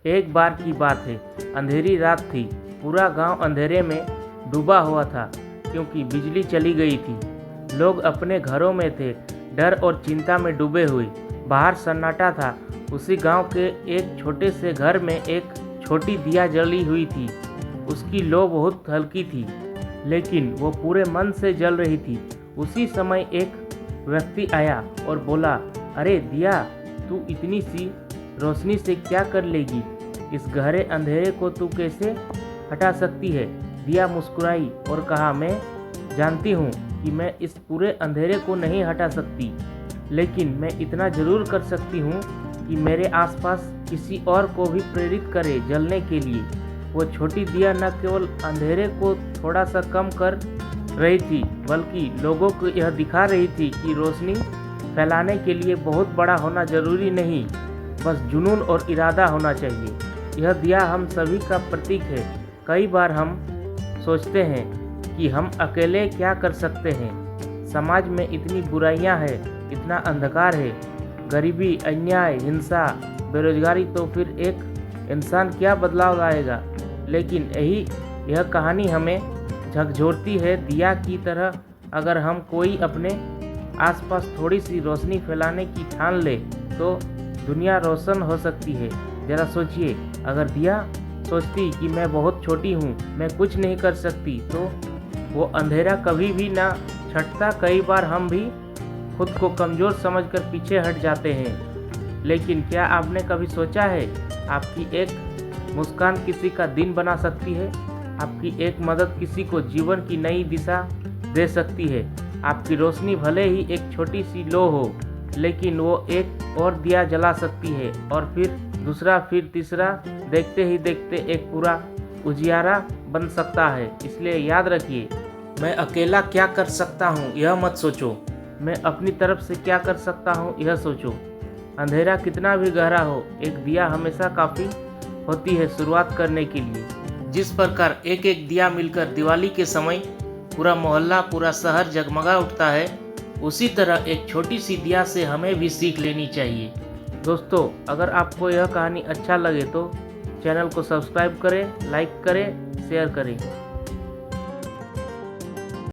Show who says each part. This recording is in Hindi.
Speaker 1: एक बार की बात है, अंधेरी रात थी। पूरा गांव अंधेरे में डूबा हुआ था क्योंकि बिजली चली गई थी। लोग अपने घरों में थे, डर और चिंता में डूबे हुए। बाहर सन्नाटा था। उसी गांव के एक छोटे से घर में एक छोटी दिया जली हुई थी। उसकी लौ बहुत हल्की थी, लेकिन वो पूरे मन से जल रही थी। उसी समय एक व्यक्ति आया और बोला, अरे दिया, तू इतनी सी रोशनी से क्या कर लेगी? इस गहरे अंधेरे को तू कैसे हटा सकती है? दिया मुस्कुराई और कहा, मैं जानती हूँ कि मैं इस पूरे अंधेरे को नहीं हटा सकती, लेकिन मैं इतना ज़रूर कर सकती हूँ कि मेरे आसपास किसी और को भी प्रेरित करे जलने के लिए। वो छोटी दिया न केवल अंधेरे को थोड़ा सा कम कर रही थी, बल्कि लोगों को यह दिखा रही थी कि रोशनी फैलाने के लिए बहुत बड़ा होना जरूरी नहीं, बस जुनून और इरादा होना चाहिए। यह दिया हम सभी का प्रतीक है। कई बार हम सोचते हैं कि हम अकेले क्या कर सकते हैं। समाज में इतनी बुराइयां हैं, इतना अंधकार है, गरीबी, अन्याय, हिंसा, बेरोजगारी, तो फिर एक इंसान क्या बदलाव लाएगा? लेकिन यह कहानी हमें झकझोरती है। दिया की तरह अगर हम कोई अपने आसपास थोड़ी सी रोशनी फैलाने की ठान ले तो दुनिया रोशन हो सकती है। ज़रा सोचिए, अगर दिया सोचती कि मैं बहुत छोटी हूँ, मैं कुछ नहीं कर सकती, तो वो अंधेरा कभी भी ना छटता। कई बार हम भी खुद को कमज़ोर समझकर पीछे हट जाते हैं, लेकिन क्या आपने कभी सोचा है, आपकी एक मुस्कान किसी का दिन बना सकती है? आपकी एक मदद किसी को जीवन की नई दिशा दे सकती है। आपकी रोशनी भले ही एक छोटी सी लो हो, लेकिन वो एक और दिया जला सकती है, और फिर दूसरा, फिर तीसरा, देखते ही देखते एक पूरा उजियारा बन सकता है। इसलिए याद रखिए, मैं अकेला क्या कर सकता हूँ यह मत सोचो, मैं अपनी तरफ से क्या कर सकता हूँ यह सोचो। अंधेरा कितना भी गहरा हो, एक दिया हमेशा काफ़ी होती है शुरुआत करने के लिए। जिस प्रकार एक एक दिया मिलकर दिवाली के समय पूरा मोहल्ला, पूरा शहर जगमगा उठता है, उसी तरह एक छोटी सी दिया से हमें भी सीख लेनी चाहिए। दोस्तों, अगर आपको यह कहानी अच्छा लगे तो चैनल को सब्सक्राइब करें, लाइक करें, शेयर करें।